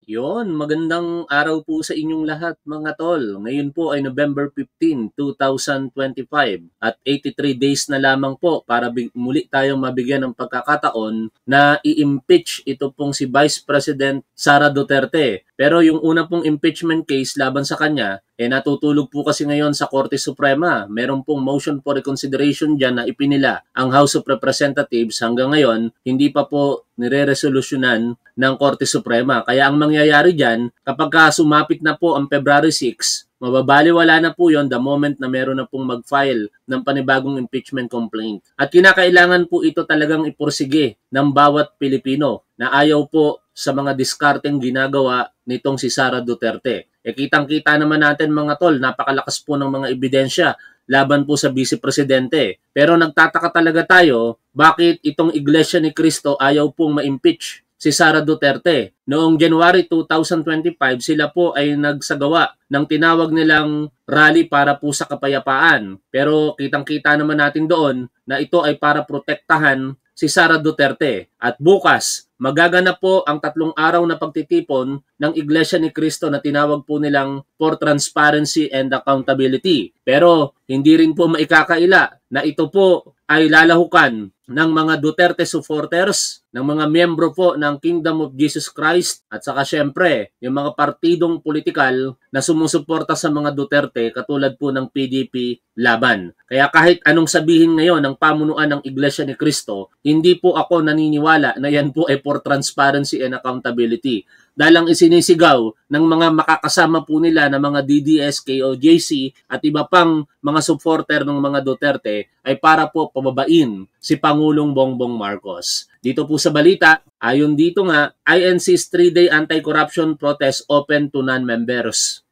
Yon, magandang araw po sa inyong lahat mga tol. Ngayon po ay November 15, 2025 at 83 days na lamang po para muli tayong mabigyan ng pagkakataon na i-impeach ito pong si Vice President Sara Duterte. Pero yung una pong impeachment case laban sa kanya, natutulog po kasi ngayon sa Korte Suprema. Meron pong motion for reconsideration dyan na ipinila ang House of Representatives. Hanggang ngayon, hindi pa po nire-resolusyonan ng Korte Suprema. Kaya ang mangyayari dyan, kapag sumapit na po ang February 6, mababaliwala na po yon the moment na meron na pong mag-file ng panibagong impeachment complaint. At kinakailangan po ito talagang ipursige ng bawat Pilipino na ayaw po sa mga diskarteng ginagawa nitong si Sara Duterte. Kitang-kita naman natin mga tol, napakalakas po ng mga ebidensya laban po sa Vice Presidente. Pero nagtataka talaga tayo, bakit itong Iglesia ni Cristo ayaw pong ma-impeach si Sara Duterte. Noong January 2025, sila po ay nagsagawa ng tinawag nilang rally para po sa kapayapaan. Pero kitang-kita naman natin doon na ito ay para protektahan si Sara Duterte. At bukas, magaganap po ang 3 araw na pagtitipon ng Iglesia ni Cristo na tinawag po nilang for transparency and accountability. Pero hindi rin po maikakaila na ito po ay lalahukan ng mga Duterte supporters, ng mga miyembro po ng Kingdom of Jesus Christ at saka syempre yung mga partidong politikal na sumusuporta sa mga Duterte katulad po ng PDP laban. Kaya kahit anong sabihin ngayon ng pamunuan ng Iglesia ni Cristo, hindi po ako naniniwala na yan po ay for transparency and accountability. Dahil ang isinisigaw ng mga makakasama po nila na mga DDS, KOJC at iba pang mga supporter ng mga Duterte ay para po pababain si Pangulong Bongbong Marcos. Dito po sa balita, ayon dito nga, INC's 3-day anti-corruption protest open to non-members.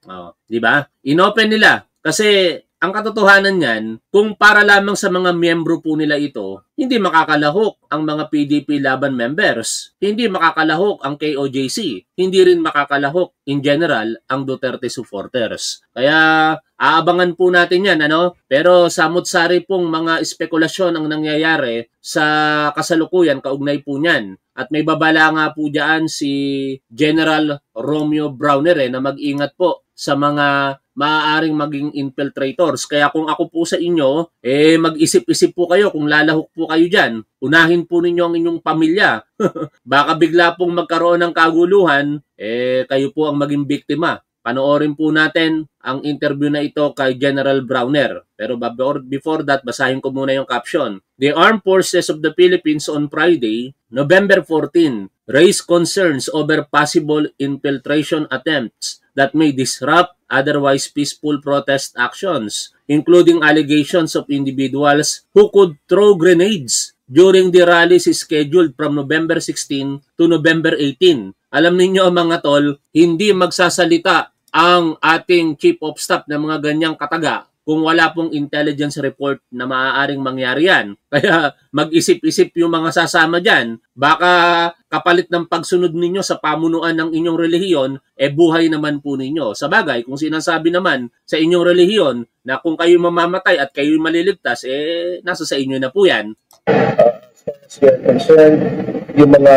Di ba? Inopen nila kasi ang katotohanan niyan, kung para lamang sa mga miyembro po nila ito, hindi makakalahok ang mga PDP laban members, hindi makakalahok ang KOJC, hindi rin makakalahok in general ang Duterte supporters. Kaya aabangan po natin yan, ano? Pero samot-sari pong mga espekulasyon ang nangyayari sa kasalukuyan, kaugnay po niyan. At may babala nga po dyan si General Romeo Browner na mag-ingat po sa mga maaaring maging infiltrators. Kaya kung ako po sa inyo, mag-isip-isip po kayo kung lalahok po kayo dyan. Unahin po ninyo ang inyong pamilya. Baka bigla pong magkaroon ng kaguluhan, kayo po ang maging biktima. Panoorin po natin ang interview na ito kay General Browner. Pero before that, basahin ko muna yung caption. The Armed Forces of the Philippines on Friday, November 14, raised concerns over possible infiltration attempts that may disrupt otherwise peaceful protest actions, including allegations of individuals who could throw grenades during the rallies scheduled from November 16 to November 18. Alam ninyo mga tol, hindi magsasalita ang ating Chief of Staff ng mga ganyang kataga kung wala pong intelligence report na maaaring mangyari yan. Kaya mag-isip-isip yung mga sasama dyan. Baka kapalit ng pagsunod ninyo sa pamunuan ng inyong relihiyon, buhay naman po ninyo. Sa bagay, kung sinasabi naman sa inyong relihiyon na kung kayo mamamatay at kayo maliligtas, nasa sa inyo na po yan. As we are concerned, yung mga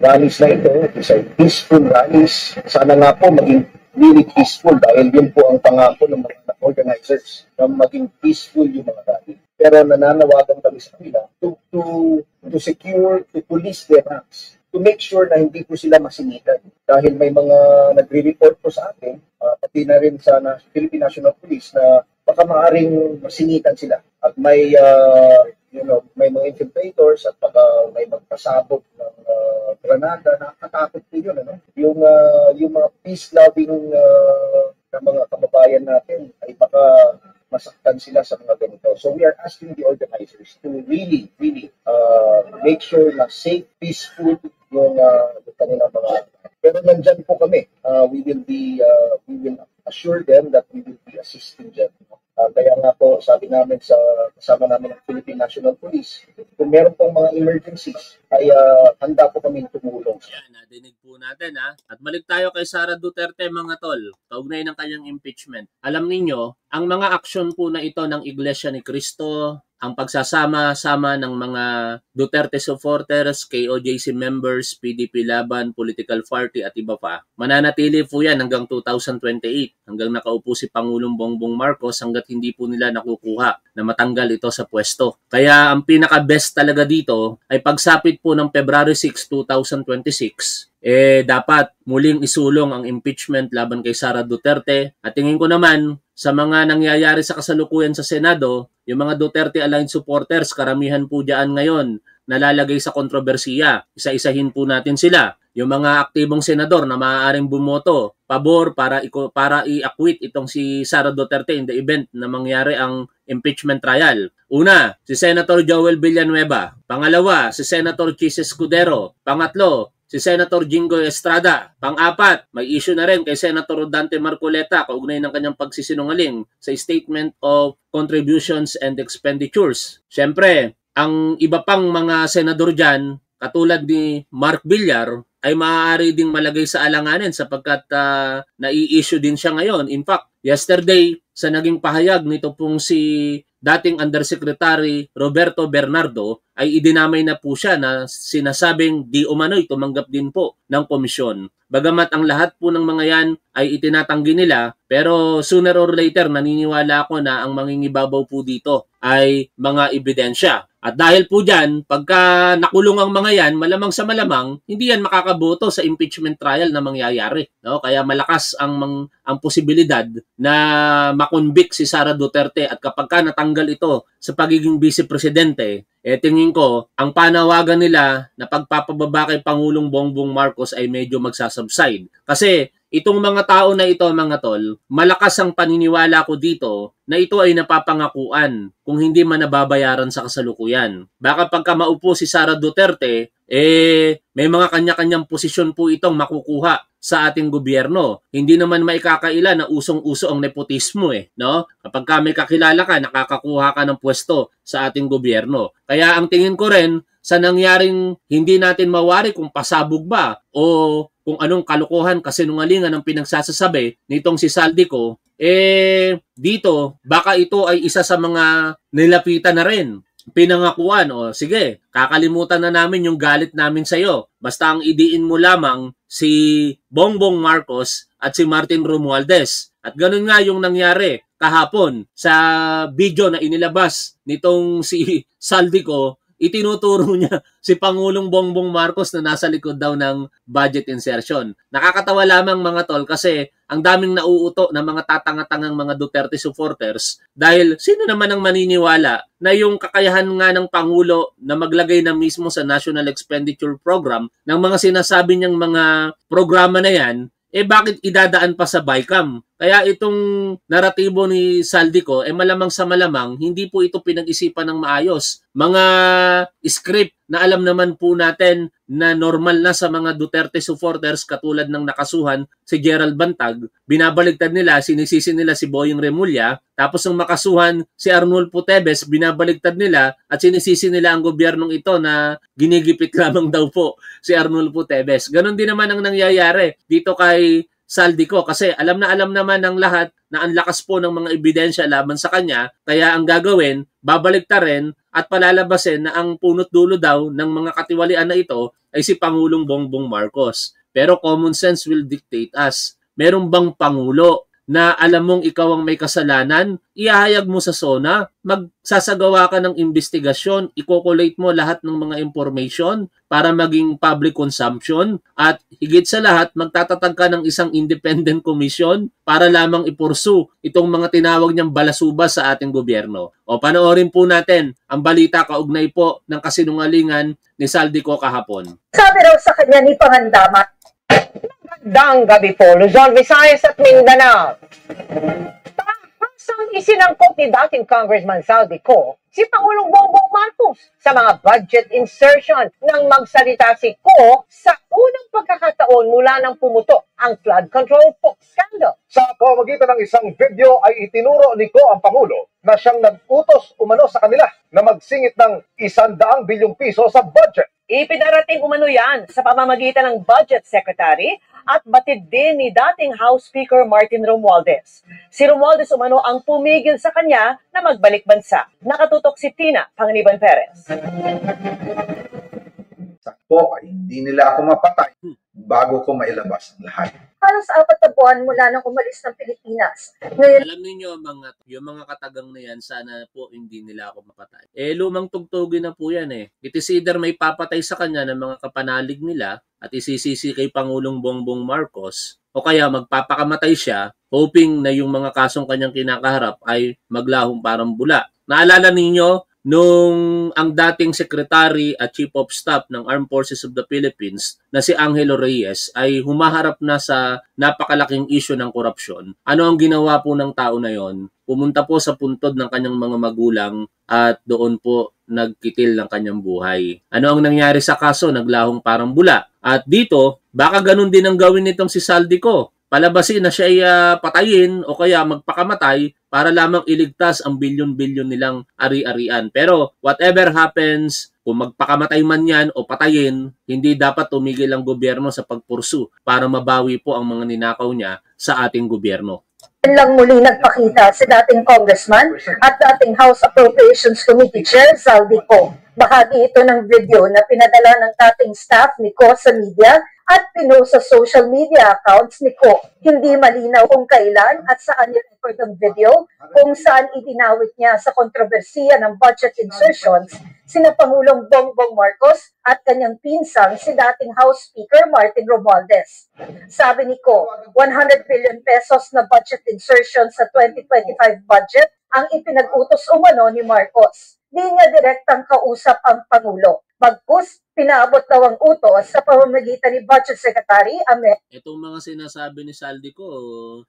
rallies na ito, these are peaceful rallies. Sana nga po maging really peaceful dahil yun po ang pangako ng mga organizers na maging peaceful yung mga rally. Pero nananawagan kami sa kanila to secure, to police their ranks, to make sure na hindi po sila masingitan. Dahil may mga nagre-report po sa atin, pati na rin sa Philippine National Police na baka maaring masingitan sila. At may may mga infiltrators at baka may magpasabog ng granada. Nakakatakot po yun, ano? Yung mga peace-loving na mga kababayan natin ay baka masaktan sila sa mga ganito. So we are asking the organizers to really make sure na safe, peaceful yung kanilang mga. Pero nandyan po kami. We will assure them that we will be assisting them. Kaya nga po, sabi namin kasama namin ng Philippine National Police, kung meron pong mga emergencies, ay handa po kami tumulong. Yan, nadinig po natin ha. At balik tayo kay Sara Duterte mga tol, kaugnay ng kanyang impeachment. Alam ninyo, ang mga aksyon po na ito ng Iglesia ni Cristo, ang pagsasama-sama ng mga Duterte supporters, KOJC members, PDP laban, political party at iba pa. Mananatili po yan hanggang 2028, hanggang nakaupo si Pangulong Bongbong Marcos hanggat hindi po nila nakukuha na matanggal ito sa pwesto. Kaya ang pinaka-best talaga dito ay pagsapit po ng February 6, 2026, dapat muling isulong ang impeachment laban kay Sara Duterte. At tingin ko naman, sa mga nangyayari sa kasalukuyan sa Senado, yung mga Duterte-aligned supporters, karamihan po dyan ngayon, nalalagay sa kontrobersiya. Isa-isahin po natin sila. Yung mga aktibong senador na maaaring bumoto, pabor para i-acquit itong si Sara Duterte in the event na mangyari ang impeachment trial. Una, si Senator Joel Villanueva. Pangalawa, si Senator Chis Escudero. Pangatlo, si Senator Jinggoy Estrada. Pang-apat, may issue na rin kay Senator Dante Marcoleta kaugnay ng kanyang pagsisinungaling sa Statement of Contributions and Expenditures. Siyempre, ang iba pang mga senador dyan, katulad ni Mark Villar, ay maaari ding malagay sa alanganin sapagkat nai-issue din siya ngayon. In fact, yesterday, sa naging pahayag nito pong si dating Undersecretary Roberto Bernardo, ay idinamay na po siya na sinasabing di umano'y tumanggap din po ng komisyon. Bagamat ang lahat po ng mga yan ay itinatanggi nila, pero sooner or later naniniwala ako na ang mangingibabaw po dito ay mga ebidensya. At dahil po dyan, pagka nakulong ang mga yan, malamang sa malamang, hindi yan makakaboto sa impeachment trial na mangyayari. No? Kaya malakas ang posibilidad na makonvict si Sara Duterte at kapag ka natanggal ito sa pagiging vice-presidente, tingin ko, ang panawagan nila na pagpapababa kay Pangulong Bongbong Marcos ay medyo magsasubside. Kasi itong mga tao na ito, mga tol, malakas ang paniniwala ko dito na ito ay napapangakuan kung hindi man nababayaran sa kasalukuyan. Baka pagka maupo si Sara Duterte, may mga kanya-kanyang posisyon po itong makukuha sa ating gobyerno. Hindi naman maikakaila na usong-uso ang nepotismo no? Kapag ka may kakilala ka, nakakakuha ka ng pwesto sa ating gobyerno. Kaya ang tingin ko rin, sa nangyaring hindi natin mawari kung pasabog ba o kung anong kalokohan kasinungalingan ang pinagsasasabi nitong si Saldico, dito, baka ito ay isa sa mga nilapitan na rin. Pinangakuan, sige, kakalimutan na namin yung galit namin sa'yo. Basta ang idiin mo lamang si Bongbong Marcos at si Martin Romualdez. At ganun nga yung nangyari kahapon sa video na inilabas nitong si Saldico. Itinuturo niya si Pangulong Bongbong Marcos na nasa likod daw ng budget insertion. Nakakatawa lamang mga tol kasi ang daming nauuto na mga tatanga-tangang mga Duterte supporters dahil sino naman ang maniniwala na yung kakayahan nga ng Pangulo na maglagay na mismo sa National Expenditure Program ng mga sinasabi niyang mga programa na yan, bakit idadaan pa sa BICAM? Kaya itong naratibo ni Saldico, malamang sa malamang, hindi po ito pinag-isipan ng maayos. Mga script na alam naman po natin na normal na sa mga Duterte supporters katulad ng nakasuhan si Gerald Bantag, binabaligtad nila, sinisisi nila si Boying Remulla, tapos ng makasuhan si Arnulfo Teves, binabaligtad nila at sinisisi nila ang gobyernong ito na ginigipit lamang daw po si Arnulfo Teves. Ganon din naman ang nangyayari dito kay Saldico kasi alam naman ng lahat na ang lakas po ng mga ebidensya laban sa kanya, kaya ang gagawin, babaliktarin at palalabasin na ang punot dulo daw ng mga katiwalian na ito ay si Pangulong Bongbong Marcos. Pero common sense will dictate us. Meron bang Pangulo na alam mong ikaw ang may kasalanan, ihahayag mo sa SONA, magsasagawa ka ng investigasyon, i-collate mo lahat ng mga information para maging public consumption at higit sa lahat, magtatatag ka ng isang independent commission para lamang ipursu itong mga tinawag niyang balasubas sa ating gobyerno. O panoorin po natin ang balita kaugnay po ng kasinungalingan ni Saldico kahapon. Sabi raw sa kanya ni Pangandaman, magandang gabi po, Luzon, Visayas at Mindanao. Tahasang isinangkot ni dating Congressman Saldico si Pangulong Bongbong Marcos sa mga budget insertion nang magsalita si Ko sa unang pagkakataon mula nang pumutok ang flood control scandal. Sa pamamagitan ng isang video ay itinuro ni Ko ang Pangulo na siyang nag-utos umano sa kanila na magsingit ng 100 bilyong piso sa budget. Ipinarating umano yan sa pamamagitan ng Budget Secretary at batid din ni dating House Speaker Martin Romualdez. Si Romualdez umano ang pumigil sa kanya na magbalik bansa. Nakatutok si Tina Panganiban Perez. Sakto ay hindi nila ako mapatay bago ko mailabas ang lahat. Halos 4 na buwan mula nang umalis ng Pilipinas. Ngayon, Alam niyo yung mga katagang na yan, sana po hindi nila ako mapatay. Lumang tugtugin na po yan eh. It is either may papatay sa kanya ng mga kapanalig nila at isisisi kay Pangulong Bongbong Marcos o kaya magpapakamatay siya hoping na yung mga kasong kanyang kinakaharap ay maglahong parang bula. Naalala ninyo nung ang dating Secretary at Chief of Staff ng Armed Forces of the Philippines na si Angelo Reyes ay humaharap na sa napakalaking issue ng korupsyon. Ano ang ginawa po ng tao na yon? Pumunta po sa puntod ng kanyang mga magulang at doon po nagkitil ng kanyang buhay. Ano ang nangyari sa kaso? Naglahong parang bula. At dito, baka ganun din ang gawin nitong si Saldico. Palabasin na siya ay patayin o kaya magpakamatay para lamang iligtas ang bilyon-bilyon nilang ari-arian. Pero whatever happens, kung magpakamatay man yan o patayin, hindi dapat tumigil ang gobyerno sa pagpursu para mabawi po ang mga ninakaw niya sa ating gobyerno. lang muli nagpakita si dating congressman at dating House Appropriations Committee Chair Saldico. Bahagi ito ng video na pinadala ng dating staff ni Ko sa media at pinost sa social media accounts ni Ko. Hindi malinaw kung kailan at saan i-record ang video, kung saan idinawit niya sa kontrobersiya ng budget insertions sina Pangulong Bongbong Marcos at kanyang pinsang si dating House Speaker Martin Romualdez. Sabi ni Ko, 100 billion pesos na budget insertion sa 2025 budget ang ipinag-utos umano ni Marcos. Di niya direktang kausap ang Pangulo. Bagkus, pinaabot daw ang utos sa pamamagitan ni Budget Secretary Amel. Itong mga sinasabi ni Saldico,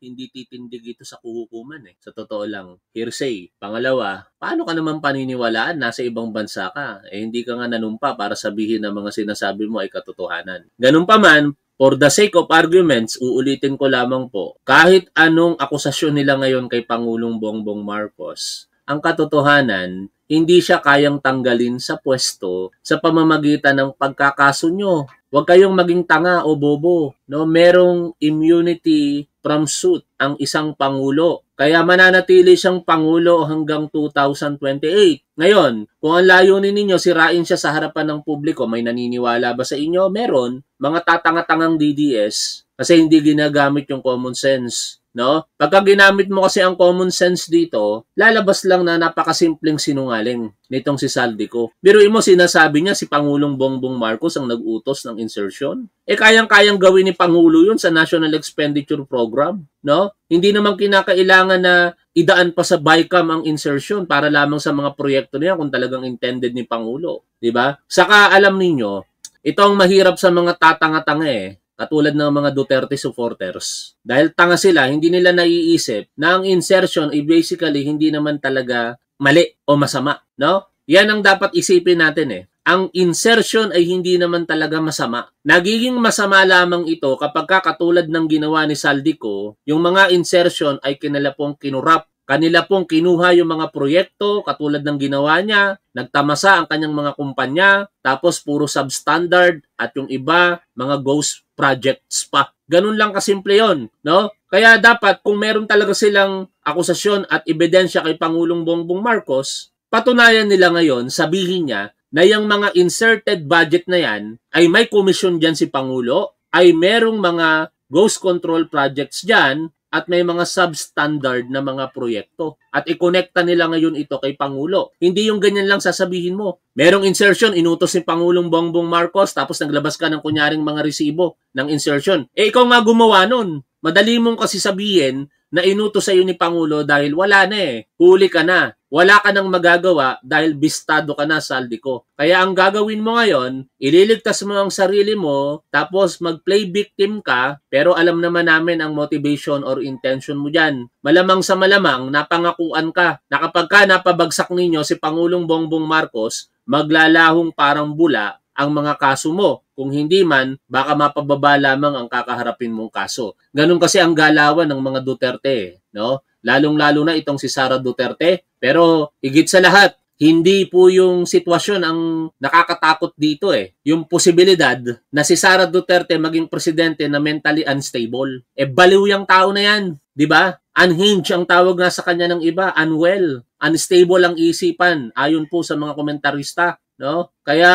hindi titindig ito sa kuhukuman eh. Sa totoo lang, hearsay. Pangalawa, paano ka naman paniniwalaan? Nasa ibang bansa ka. Hindi ka nga nanumpa para sabihin na mga sinasabi mo ay katotohanan. Ganun pa man, for the sake of arguments, uulitin ko lamang po, kahit anong akusasyon nila ngayon kay Pangulong Bongbong Marcos, ang katotohanan, hindi siya kayang tanggalin sa pwesto sa pamamagitan ng pagkakaso nyo. Huwag kayong maging tanga o bobo. No? Merong immunity from suit ang isang pangulo. Kaya mananatili siyang pangulo hanggang 2028. Ngayon, kung ang layunin ninyo, sirain siya sa harapan ng publiko, may naniniwala ba sa inyo? Meron. Mga tatanga-tangang DDS kasi hindi ginagamit yung common sense. No? Pagka ginamit mo kasi ang common sense dito, lalabas lang na napakasimpleng sinungaling nitong si Saldico. Biruin mo, sinasabi niya si Pangulong Bongbong Marcos ang nag-utos ng insertion. Kayang-kayang gawin ni Pangulo yun sa National Expenditure Program. No? Hindi naman kinakailangan na idaan pa sa BICAM ang insertion para lamang sa mga proyekto niya kung talagang intended ni Pangulo. Diba? Saka alam ninyo, ito ang mahirap sa mga tatanga-tanga eh. Katulad ng mga Duterte supporters. Dahil tanga sila, hindi nila naiisip na ang insertion ay basically hindi naman talaga mali o masama. No? Yan ang dapat isipin natin eh. Ang insertion ay hindi naman talaga masama. Nagiging masama lamang ito kapag katulad ng ginawa ni Saldico, yung mga insertion ay kanila pong kinurap. Kanila pong kinuha yung mga proyekto katulad ng ginawa niya, nagtamasa ang kanyang mga kumpanya, tapos puro substandard at yung iba, mga ghost projects pa. Ganun lang kasimple yon, no? Kaya dapat kung meron talaga silang akusasyon at ebidensya kay Pangulong Bongbong Marcos, patunayan nila ngayon, sabihin niya na yung mga inserted budget na yan ay may komisyon dyan si Pangulo, ay merong mga ghost control projects dyan, at may mga substandard na mga proyekto. At i-connecta nila ngayon ito kay Pangulo. Hindi yung ganyan lang sasabihin mo. Merong insertion, inutos ni Pangulong Bongbong Marcos, tapos naglabas ka ng kunyaring mga resibo ng insertion. Ikaw nga gumawa nun. Madali mong kasi sabihin na inutos sa'yo ni Pangulo dahil wala na eh. Huli ka na. Wala ka nang magagawa dahil bistado ka na, Saldico. Kaya ang gagawin mo ngayon, ililigtas mo ang sarili mo, tapos mag-play victim ka, pero alam naman namin ang motivation or intention mo dyan. Malamang sa malamang, napangakuan ka na kapag ka napabagsak ninyo si Pangulong Bongbong Marcos, maglalahong parang bula ang mga kaso mo. Kung hindi man, baka mapababa lamang ang kakaharapin mong kaso. Ganun kasi ang galawan ng mga Duterte, no? Lalong-lalo na itong si Sara Duterte. Pero higit sa lahat, Hindi po yung sitwasyon ang nakakatakot dito eh. Yung posibilidad na si Sara Duterte maging presidente na mentally unstable. Baliw yung tao na yan, di ba? Unhinged ang tawag nga sa kanya ng iba, unwell, unstable ang isipan, ayon po sa mga komentarista, no? Kaya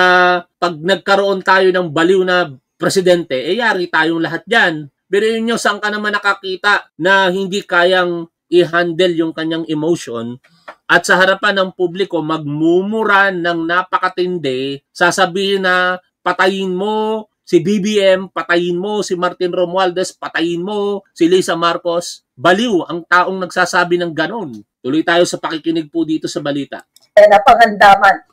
pag nagkaroon tayo ng baliw na presidente, yari tayong lahat diyan. Pero yun nyo, saan ka naman nakakita na hindi kayang i-handle yung kanyang emotion at sa harapan ng publiko magmumura ng napakatindi, sasabihin na patayin mo si BBM, patayin mo si Martin Romualdez, patayin mo si Lisa Marcos. Baliw ang taong nagsasabi ng ganon. Tuloy tayo sa pakikinig po dito sa balita. Na pangandaman.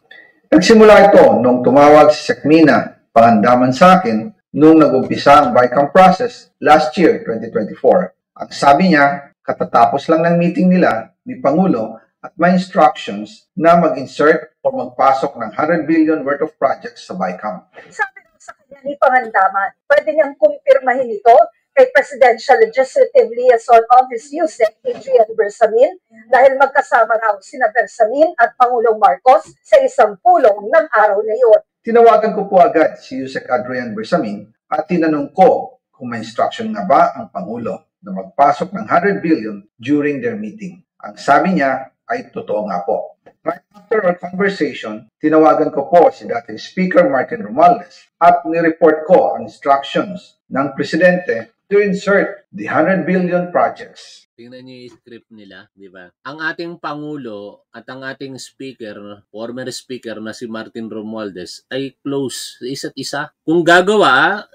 Nagsimula ito nung tumawag si Sekmina, pangandaman sa akin, nung nag-umpisa ang BICAM process last year, 2024. Ang sabi niya, katatapos lang ng meeting nila ni Pangulo at may instructions na mag-insert o magpasok ng 100 billion worth of projects sa BICAM. Sabi ko sa kanya ni Pangandaman, pwede niyang kumpirmahin ito kay Presidential Legislative Liaison Office Yusek Adrian Bersamin dahil magkasama raw sina Bersamin at Pangulong Marcos sa isang pulong ng araw na iyon. Tinawagan ko po agad si Yusek Adrian Bersamin at tinanong ko kung may instruction nga ba ang Pangulo na magpasok ng 100 billion during their meeting. Ang sabi niya ay totoo nga po. Right after our conversation, tinawagan ko po si dating Speaker Martin Romualdez at nireport ko ang instructions ng Presidente to insert the 100 billion projects. Tingnan niyo yung script nila, di ba? Ang ating Pangulo at ang ating Speaker, former Speaker na si Martin Romualdez, ay close sa isa't isa. Kung gagawa,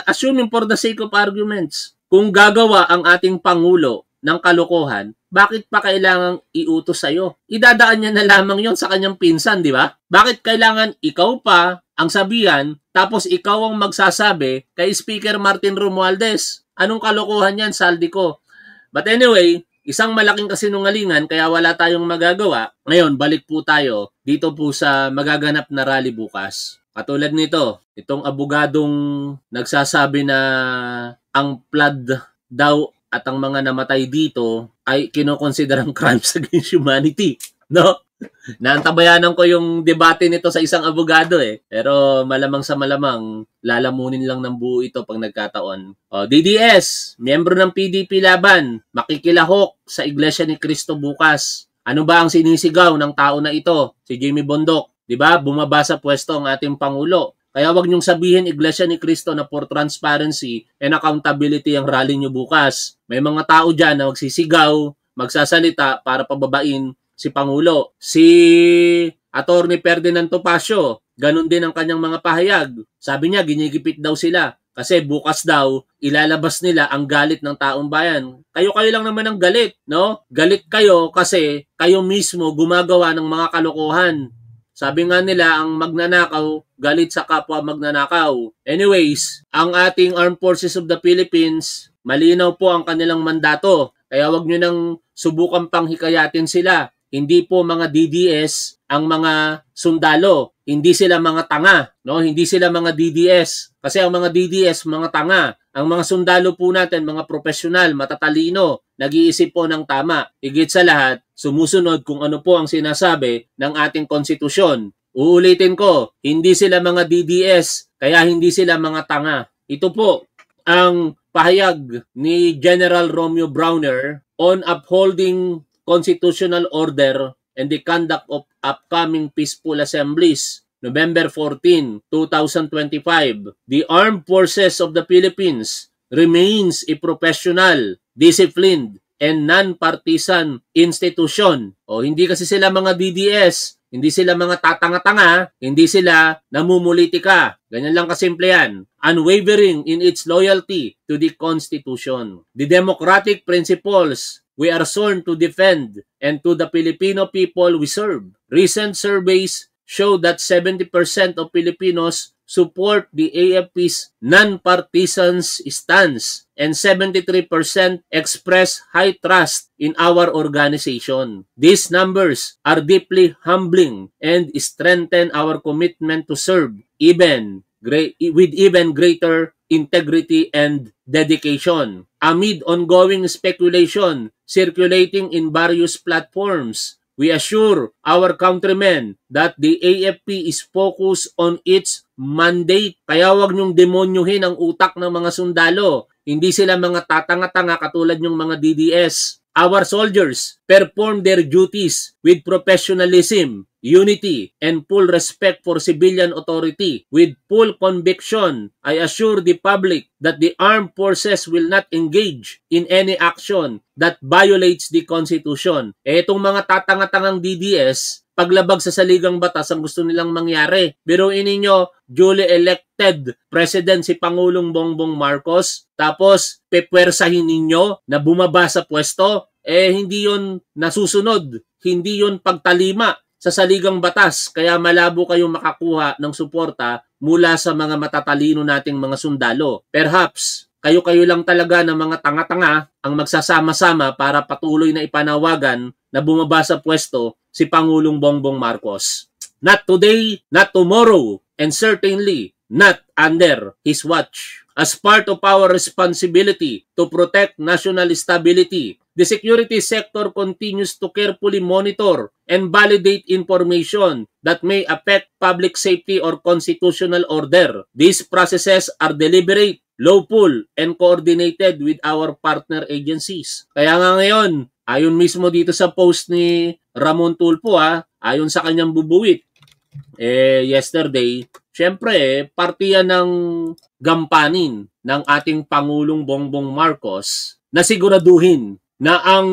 assuming for the sake of arguments, kung gagawa ang ating Pangulo ng kalokohan, bakit pa kailangang iutos sa'yo? Idadaan niya na lamang yon sa kanyang pinsan, di ba? Bakit kailangan ikaw pa ang sabihan, tapos ikaw ang magsasabi kay Speaker Martin Romualdez? Anong kalokohan yan, saldi ko? But anyway, isang malaking kasinungalingan kaya wala tayong magagawa. Ngayon, balik po tayo dito po sa magaganap na rally bukas. Katulad nito, itong abogadong nagsasabi na ang flood daw at ang mga namatay dito ay kinokonsiderang crimes against humanity. No? Naantabayanan ko yung debate nito sa isang abogado eh. Pero malamang sa malamang, lalamunin lang ng buo ito pag nagkataon. DDS, miyembro ng PDP laban, makikilahok sa Iglesia ni Cristo bukas. Ano ba ang sinisigaw ng tao na ito? Si Jimmy Bondoc. Diba? Bumaba sa pwesto ang ating Pangulo. Kaya wag niyong sabihin Iglesia ni Cristo na for transparency and accountability ang rally niyo bukas. May mga tao dyan na magsisigaw, magsasalita para pababain si Pangulo. Si Attorney Ferdinand Topacio, ganun din ang kanyang mga pahayag. Sabi niya, ginigipit daw sila. Kasi bukas daw, ilalabas nila ang galit ng taong bayan. Kayo lang naman ang galit, no? Galit kayo kasi kayo mismo gumagawa ng mga kalokohan. Sabi nga nila, ang magnanakaw, galit sa kapwa magnanakaw. Anyways, ang ating Armed Forces of the Philippines, malinaw po ang kanilang mandato. Kaya wag nyo nang subukan pang hikayatin sila. Hindi po mga DDS ang mga sundalo. Hindi sila mga tanga. No? Hindi sila mga DDS. Kasi ang mga DDS, mga tanga. Ang mga sundalo po natin, mga profesional, matatalino, nag-iisip po ng tama. Higit sa lahat, sumusunod kung ano po ang sinasabi ng ating konstitusyon. Uulitin ko, hindi sila mga DDS, kaya hindi sila mga tanga. Ito po ang pahayag ni General Romeo Browner on upholding constitutional order and the conduct of upcoming peaceful assemblies. November 14, 2025, the Armed Forces of the Philippines remains a professional, disciplined, and non-partisan institution. O hindi kasi sila mga DDS, hindi sila mga tatanga-tanga, hindi sila namumulitika. Ganyan lang kasimple yan. Unwavering in its loyalty to the Constitution. The democratic principles we are sworn to defend and to the Filipino people we serve. Recent surveys show that 70% of Filipinos support the AFP's non-partisan stance and 73% express high trust in our organization. These numbers are deeply humbling and strengthen our commitment to serve with even greater integrity and dedication. Amid ongoing speculation circulating in various platforms we assure our countrymen that the AFP is focused on its mandate. Kaya wag niyong demonyuhin ang utak ng mga sundalo. Hindi sila mga tatanga-tanga katulad ng mga DDS. Our soldiers perform their duties with professionalism, unity, and full respect for civilian authority. With full conviction, I assure the public that the armed forces will not engage in any action that violates the Constitution. Itong mga tatanga-tangang DDS, paglabag sa saligang batas ang gusto nilang mangyari. Biruin ninyo, duly elected President si Pangulong Bongbong Marcos, tapos pepwersahin ninyo na bumaba sa pwesto, hindi yon nasusunod, hindi yon pagtalima sa saligang batas, kaya malabo kayong makakuha ng suporta mula sa mga matatalino nating mga sundalo. Perhaps, kayo-kayo lang talaga ng mga tanga-tanga ang magsasama-sama para patuloy na ipanawagan na bumaba sa pwesto si Pangulong Bongbong Marcos. Not today, not tomorrow, and certainly not under his watch. As part of our responsibility to protect national stability, the security sector continues to carefully monitor and validate information that may affect public safety or constitutional order. These processes are deliberate, lawful, and coordinated with our partner agencies. Kaya nga ngayon, ayon mismo dito sa post ni Ramon Tulfo, ayon sa kanyang bubuwit, yesterday, syempre, parte yan ng gampanin ng ating Pangulong Bongbong Marcos na siguraduhin na ang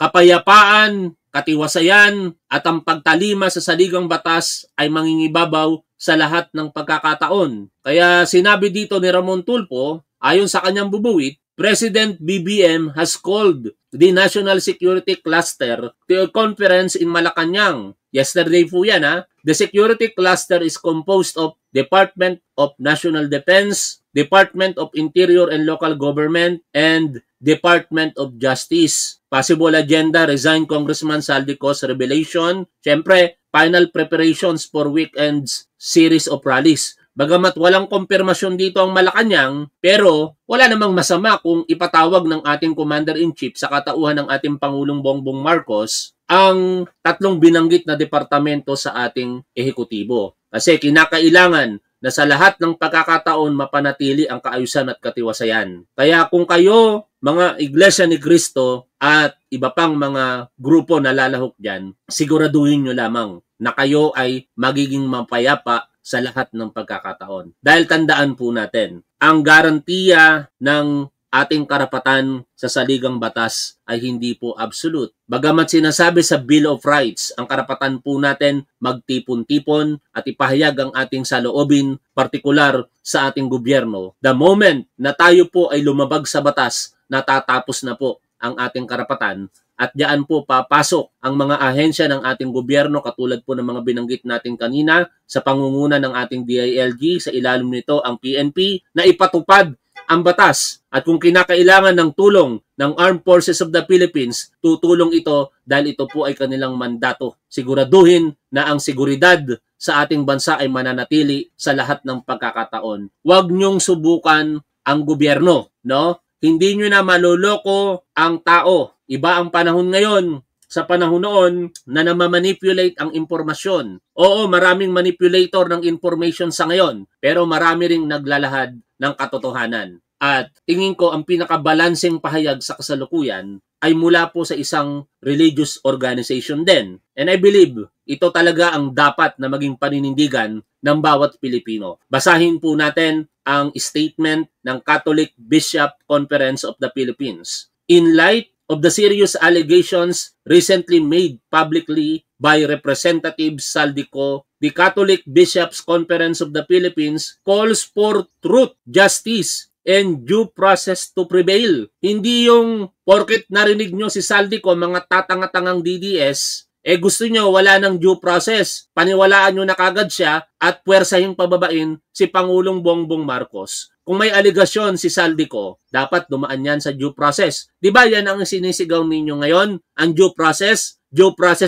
kapayapaan, katiwasayan at ang pagtalima sa saligang batas ay mangingibabaw sa lahat ng pagkakataon. Kaya sinabi dito ni Ramon Tulfo, ayon sa kanyang bubuwit, President BBM has called the National Security Cluster to a conference in Malacanang. Yesterday po yan, The Security Cluster is composed of Department of National Defense, Department of Interior and Local Government, and Department of Justice. Possible agenda, resign Congressman Saldico's revelation. Siyempre, final preparations for weekend's series of rallies. Bagamat walang kumpirmasyon dito ang Malacanang, pero wala namang masama kung ipatawag ng ating Commander-in-Chief sa katauhan ng ating Pangulong Bongbong Marcos ang tatlong binanggit na departamento sa ating ehekutibo. Kasi kinakailangan na sa lahat ng pagkakataon mapanatili ang kaayusan at katiwasayan. Kaya kung kayo, mga Iglesia ni Cristo at iba pang mga grupo na lalahok dyan, siguraduhin nyo lamang na kayo ay magiging mapayapa sa lahat ng pagkakataon. Dahil tandaan po natin, ang garantiya ng ating karapatan sa saligang batas ay hindi po absolute. Bagamat sinasabi sa Bill of Rights, ang karapatan po natin magtipon-tipon at ipahayag ang ating saloobin, partikular sa ating gobyerno. The moment na tayo po ay lumabag sa batas, natatapos na po ang ating karapatan. At diyan po papasok ang mga ahensya ng ating gobyerno katulad po ng mga binanggit natin kanina sa pangunguna ng ating DILG, sa ilalim nito ang PNP, na ipatupad ang batas. At kung kinakailangan ng tulong ng Armed Forces of the Philippines, tutulong ito dahil ito po ay kanilang mandato. Siguraduhin na ang seguridad sa ating bansa ay mananatili sa lahat ng pagkakataon. Huwag niyong subukan ang gobyerno, no? Hindi nyo na maloloko ang tao. Iba ang panahon ngayon sa panahon noon na namamanipulate ang impormasyon. Oo, maraming manipulator ng information sa ngayon, pero marami ring naglalahad ng katotohanan. At tingin ko ang pinakabalanseng pahayag sa kasalukuyan ay mula po sa isang religious organization din. And I believe ito talaga ang dapat na maging paninindigan ng bawat Pilipino. Basahin po natin ang statement ng Catholic Bishop Conference of the Philippines. In light of the serious allegations recently made publicly by Representative Saldico, the Catholic Bishops' Conference of the Philippines calls for truth, justice, and due process to prevail. Hindi yung porket narinig nyo si Saldico, mga tatanga-tangang DDS, gusto nyo wala ng due process. Paniwalaan nyo na kagad siya at puwersahing pababain si Pangulong Bongbong Marcos. Kung may aligasyon si Saldico, dapat dumaan yan sa due process. Diba yan ang sinisigaw ninyo ngayon? Ang due process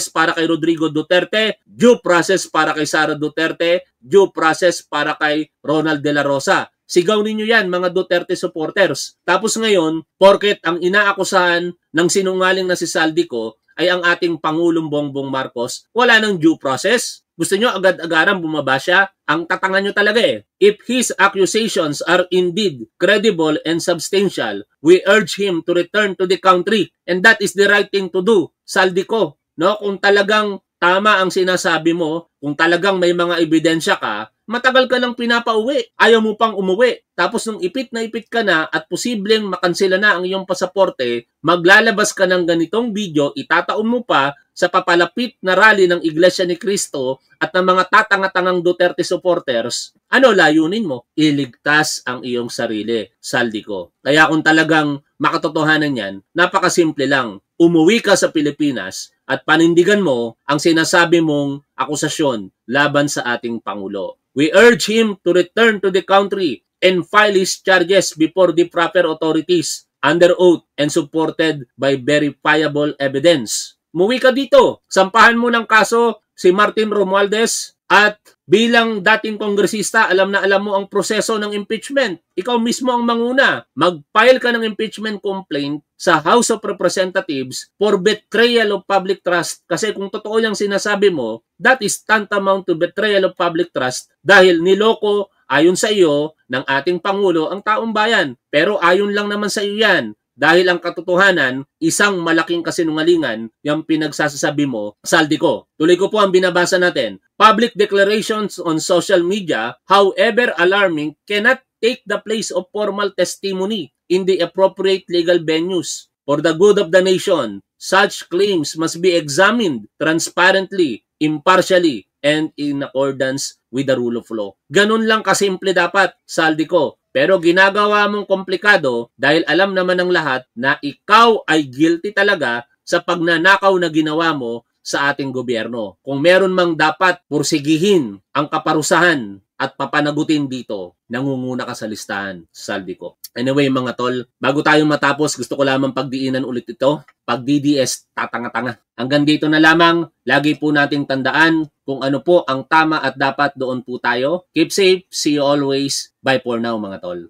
para kay Rodrigo Duterte, due process para kay Sara Duterte, due process para kay Ronald De La Rosa. Sigaw ninyo yan, mga Duterte supporters. Tapos ngayon, porket ang inaakusahan ng sinungaling na si Saldico ay ang ating Pangulong Bongbong Marcos, wala ng due process. Gusto nyo agad-agaran bumaba siya? Ang tatangan nyo talaga eh. If his accusations are indeed credible and substantial, we urge him to return to the country. And that is the right thing to do. Saldico, no? Kung talagang tama ang sinasabi mo, kung talagang may mga ebidensya ka, matagal ka nang pinapauwi. Ayaw mo pang umuwi. Tapos nung ipit ka na at posibleng makansela na ang iyong pasaporte, maglalabas ka ng ganitong video, itataon mo pa sa papalapit na rally ng Iglesia ni Cristo at ng mga tatanga-tangang Duterte supporters. Ano layunin mo? Iligtas ang iyong sarili, Saldico. Kaya kung talagang makatotohanan yan, napakasimple lang. Umuwi ka sa Pilipinas at panindigan mo ang sinasabi mong akusasyon laban sa ating Pangulo. We urge him to return to the country and file his charges before the proper authorities under oath and supported by verifiable evidence. Umuwi ka dito. Sampahan mo ng kaso si Martin Romualdez at bilang dating kongresista, alam na alam mo ang proseso ng impeachment. Ikaw mismo ang manguna. Mag-file ka ng impeachment complaint sa House of Representatives for betrayal of public trust. Kasi kung totoo yung sinasabi mo, that is tantamount to betrayal of public trust dahil niloko ayon sa iyo ng ating Pangulo ang taong bayan. Pero ayon lang naman sa iyo yan. Dahil ang katotohanan, isang malaking kasinungalingan yung pinagsasasabi mo, Saldico. Tuloy ko po ang binabasa natin. Public declarations on social media, however alarming, cannot take the place of formal testimony in the appropriate legal venues. For the good of the nation, such claims must be examined transparently, impartially, and in accordance with the rule of law. Ganun lang kasimple dapat, Saldico. Pero ginagawa mong komplikado dahil alam naman ng lahat na ikaw ay guilty talaga sa pagnanakaw na ginawa mo sa ating gobyerno. Kung meron mang dapat pursigihin ang kaparusahan at papanagutin dito, nangunguna ka sa listahan, Saldico. Anyway mga tol, bago tayo matapos, gusto ko lamang pagdiinan ulit ito. Pag DDS, tatanga-tanga. Hanggang dito na lamang, lagi po nating tandaan kung ano po ang tama at dapat doon po tayo. Keep safe, see you always. Bye for now mga tol.